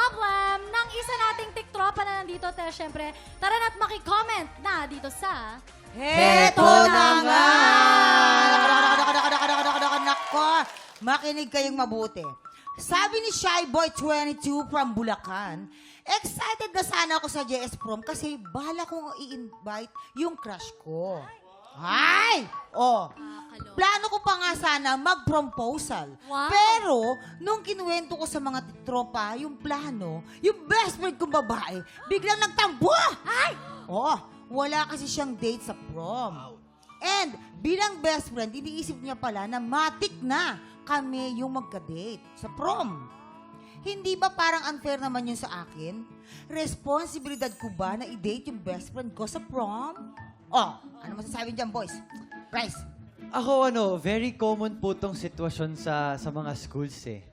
problem ng isa nating tiktropa na nandito. Pero syempre, tara na't maki-comment na dito sa... Heto na nga! Nako, makinig kayong mabuti. Sabi ni Shyboy22 from Bulacan, excited na sana ako sa JS Prom kasi bala kong i-invite yung crush ko. Ay! Oh, plano ko pa nga sana mag-proposal. Wow. Pero, nung kinuwento ko sa mga tropa, yung plano, yung best friend kong babae, biglang nagtambo! Ay! Oh, wala kasi siyang date sa prom. And, bilang best friend, iniisip niya pala na matik na kami yung magka-date sa prom. Hindi ba parang unfair naman yun sa akin? Responsibilidad ko ba na i-date yung best friend ko sa prom? Oh, ano masasabi dyan, boys? Bryce? Ako very common po tong sitwasyon sa mga schools eh.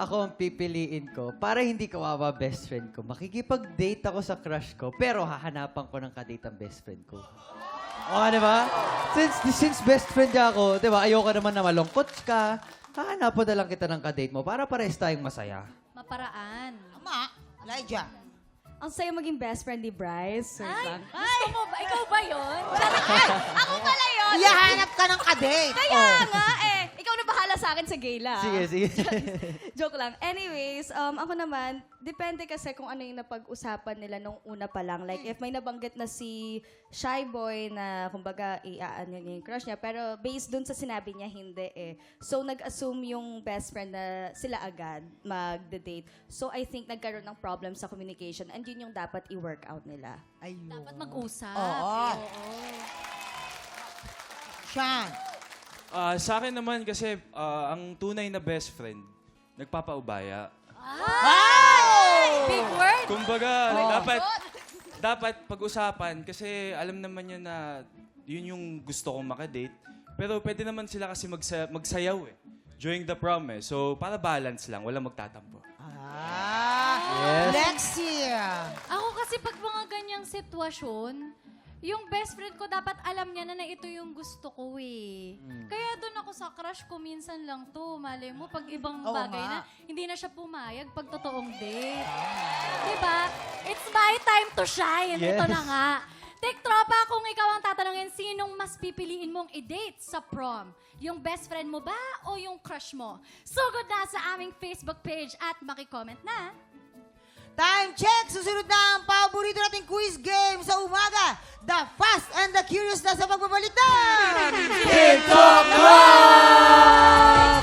Ako ang pipiliin ko para hindi kawawa best friend ko. Makikipag-date ako sa crush ko pero hahanapan ko ng kadate ang best friend ko. Di ba? Since best friend niya ako, di ba, ayoko naman na malungkot ka. Hahanapan na lang kita ng kadate mo para parehas tayong masaya. Maparaan. Tama, Elijah. Ang sayo maging best friend ni Bryce. Ay, gusto mo ba? Ikaw ba yun? Ako pala yun! Iyahanap ka ng kadate. Kaya nga eh. Ikaw na bahala sa akin sa gala. Sige. Joke lang. Anyways, ako naman, depende kasi kung ano yung napag-usapan nila nung una pa lang. Like, if may nabanggit na si Shy Boy na, kumbaga, iaano niya yung crush niya. Pero based dun sa sinabi niya, hindi eh. So, nag-assume yung best friend na sila agad mag-date. So, I think nagkaroon ng problem sa communication. And yun yung dapat i-work out nila. Ayun. Dapat mag-usap. Oo. Sean. Sa akin naman kasi ang tunay na best friend, nagpapaubaya. Big word. Kumbaga, dapat pag-usapan kasi alam naman niya na yun yung gusto kong makadate. Pero pwede naman sila kasi magsayaw eh. During the prom eh. So, para balance lang. Walang magtatampo. Yes. Lexia. Ako kasi pag mga ganyang sitwasyon, yung best friend ko dapat alam niya na ito yung gusto ko eh. Kaya doon ako sa crush ko minsan lang to. Malay mo, pag ibang Oo bagay nga. na, hindi na siya pumayag pag totoong date. Diba? It's my time to shine. Yes. Ito na nga. Tiktropa, kung ikaw ang tatanungin, sinong mas pipiliin mong i-date sa prom? Yung best friend mo ba o yung crush mo? Sugod na sa aming Facebook page at makicomment na. Time check! Susunod na ang paborito nating quiz game sa umaga. The Fast and the Curious na sa pagbabalik na! TikTok Clock!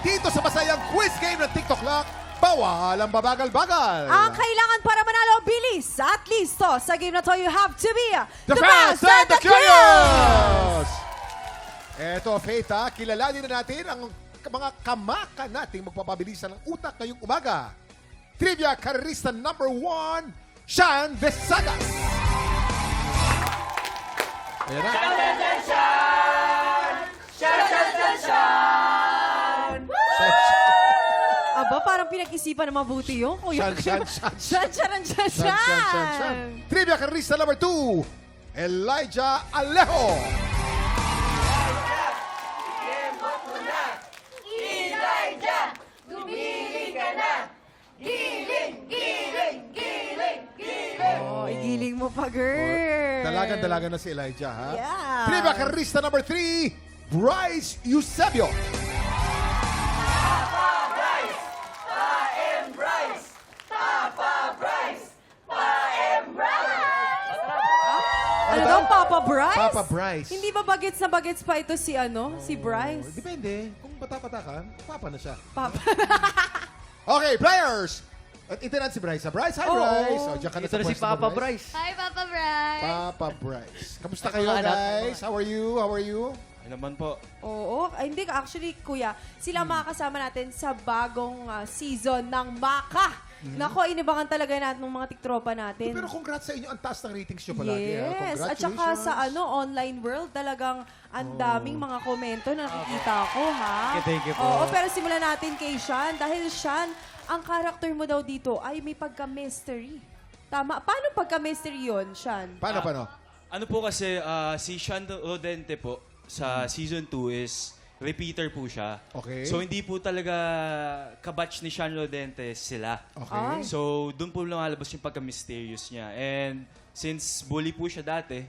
Dito sa masayang quiz game ng TikTok Clock, bawal ang babagal-bagal. Ang kailangan para manalo, bilis at listo. Sa game na to, you have to be The Fast and the Curious! Eto, Faith, kilalanin na natin ang mga kamaka nating magpapabilisan ng utak ngayong umaga. Trivia Karerista number 1, Sean Vesagas. Ayan na. Aba, parang pinag-isipan na mabuti yun. Kuya. Shan. Shan. Trivia Karerista number 2, Elijah Alejo. Oh, igiling mo pa, girl. Dalagan na si Elijah, ha? Yeah. Trivia Karerista number 3, Bryce Eusebio. Ano daw, Papa Bryce? Papa Bryce. Hindi ba bagets na bagets pa ito si si Bryce? Depende. Kung bata-bata ka, papa na siya. Papa. Okay, players! At ito na si Bryce. Bryce, hi Oo. Bryce. O, diyan ka na Ito na si pwesto mo, Papa Bryce. Hi, Papa Bryce! Papa Bryce. Kamusta Ay, kayo, mga anak. guys? How are you? Ay naman po. Oo. Ay, hindi. Actually, kuya, sila makakasama natin sa bagong season ng Maka. Nako, inibangan talaga natin ng mga tiktropa natin. Pero congrats sa inyo. Ang taas ng ratings nyo palagi. Yes. At saka sa online world, talagang ang daming mga komento na nakikita ko, ha? Thank you po. Oo, pero simulan natin kay Sean. Dahil Sean, ang character mo daw dito ay may pagka-mystery. Tama. Paano pagka-mystery yun, Sean? Paano? Ano po kasi, si Sean Rodente po, sa season 2 is repeater po siya. Okay. So hindi po talaga kabatch ni Sean Rodente sila. Okay. So doon po lumalabas yung pagka-mysterious niya. And since bully po siya dati,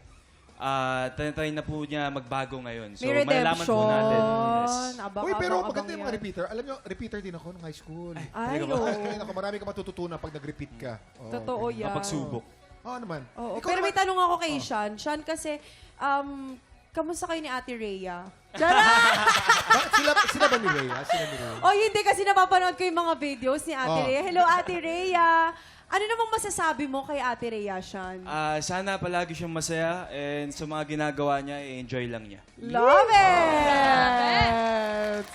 tinatry na po niya magbago ngayon. So May malalaman po natin. redemption. Yes. Abang, Uy, pero abang, maganda abang yung mga yan. repeater. Alam nyo, repeater din ako nung high school. Ay, Kaya oo. ako, marami ka matututunan pag nag-repeat ka. Oo, Totoo ganun. yan. Mapagsubok. Oo naman. Oo, Ikaw pero naman- may tanong ako kay Sean. Sean, kasi, kamusta kayo ni Ate Rhea? Bakit sila ba ni Rhea? Sila ni Rhea? Oh, hindi kasi napapanood ko yung mga videos ni Ate Oh. Rhea. Hello, Ate Rhea. Ano namang masasabi mo kay Ate Rhea, Sean? Sana palagi siyang masaya and sa mga ginagawa niya, enjoy lang niya. Love it!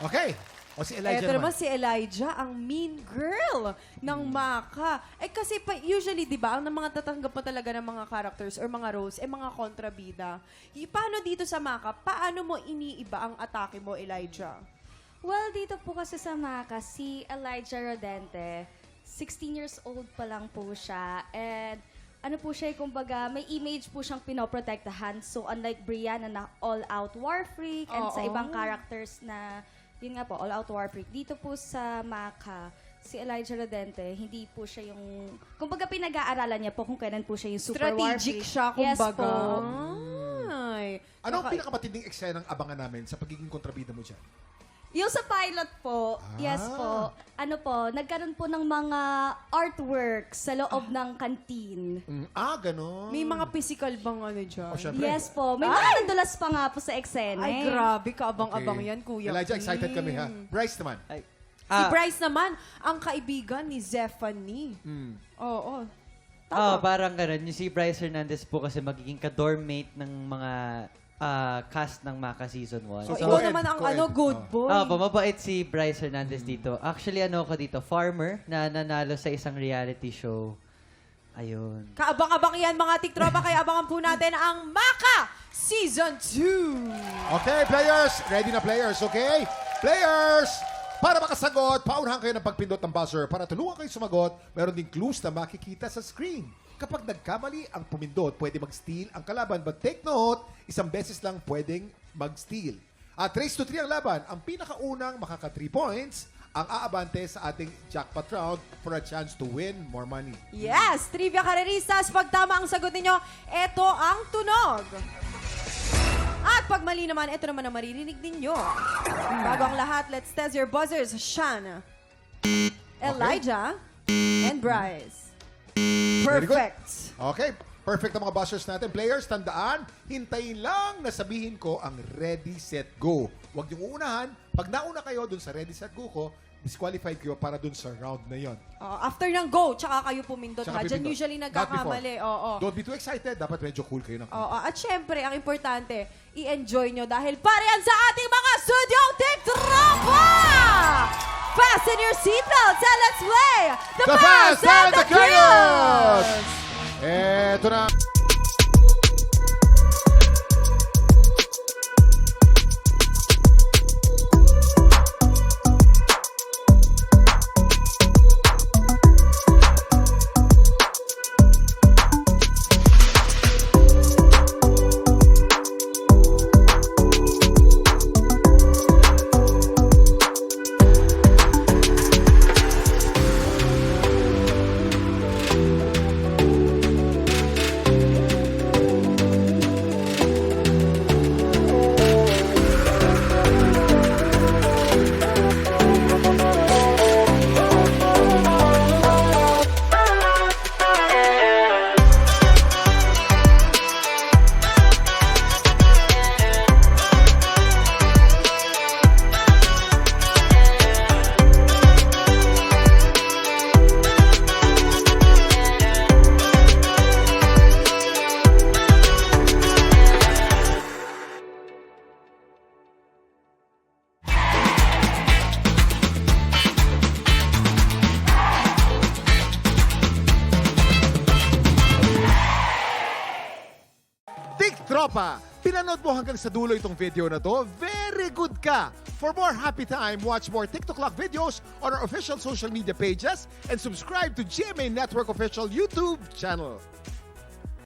Okay. O si Elijah Eto naman. naman si Elijah, ang mean girl ng Maka. Kasi usually, di ba, ang mga tatanggap mo talaga ng mga characters or mga roles, mga kontrabida. Paano dito sa Maka, paano mo iniiba ang atake mo, Elijah? Well, dito po kasi sa Maka, si Elijah Rodente, 16 years old pa lang po siya. And ano po siya, kumbaga, may image po siyang pinoprotektahan. So, unlike Brianna na all-out war freak and sa Oo. ibang characters na, yun nga po, all-out war freak. Dito po sa Maka, si Elijah Rodente, hindi po siya yung, kumbaga, pinag-aaralan niya po kung kailan po siya yung super war Strategic freak. siya, Yes kumbaga. po. Ay. Ano ang pinakamatinding eksenang abangan namin sa pagiging kontrabida mo dyan? Yung sa pilot po, yes po, ano po, nagkaroon po ng mga artworks sa loob ng kantin. Ganon. May mga physical bang ano dyan? O, syempre. Yes po, may mga nadulas pa nga po sa eksena. Ay, grabe, kaabang-abang Okay. yan, Kuya Elijah, Kim. excited kami ha. Bryce naman. Ay, Si Bryce naman, ang kaibigan ni Zephanie. Oo. parang ganun. Yung si Bryce Hernandez po kasi magiging ka-dormmate ng mga cast ng Maka Season 1. So, So, ikaw co-ed, naman ang co-ed. good boy. Mabait si Bryce Hernandez dito. Actually, ano ko dito, farmer na nanalo sa isang reality show. Ayun. Kaabang-abang yan mga tiktropa, kaya abangan po natin ang Maka Season 2. Okay, players. Ready na players, okay? Players! Para makasagot, paunahan kayo ng pagpindot ng buzzer. Para tulungan kayo sumagot, meron ding clues na makikita sa screen. Kapag nagkamali ang pumindot, pwede mag-steal ang kalaban. But take note, isang beses lang pwedeng mag-steal. At race to 3 ang laban. Ang pinakaunang makaka 3 points ang aabante sa ating jackpot round for a chance to win more money. Yes, Trivia Carreristas, pag tama ang sagot ninyo, eto ang tunog. At pag mali naman, eto naman ang maririnig ninyo. Bago ang lahat, let's test your buzzers. Sean, Elijah, and Bryce. Very good. Perfect. Okay, perfect ang mga buzzers natin. Players, tandaan, hintayin lang na sabihin ko ang ready, set, go. Huwag niyong uunahan. Pag nauna kayo dun sa ready, set, go ko, disqualified kayo para dun sa round na yon. After ng go, tsaka kayo pumindot Tsaka ha. Diyan pipindot. usually Not nagkakamali. before. Oo. Don't be too excited. Dapat medyo cool kayo na. Oo. At syempre, ang importante, i-enjoy nyo dahil para yan sa ating mga studio tiktropa! Fasten your seatbelts and let's play the Fast and the Curious! Eto na. Tropa, pinanood mo hanggang sa dulo itong video na to? Very good ka! For more happy time, watch more TikTok Clock videos on our official social media pages and subscribe to GMA Network official YouTube channel.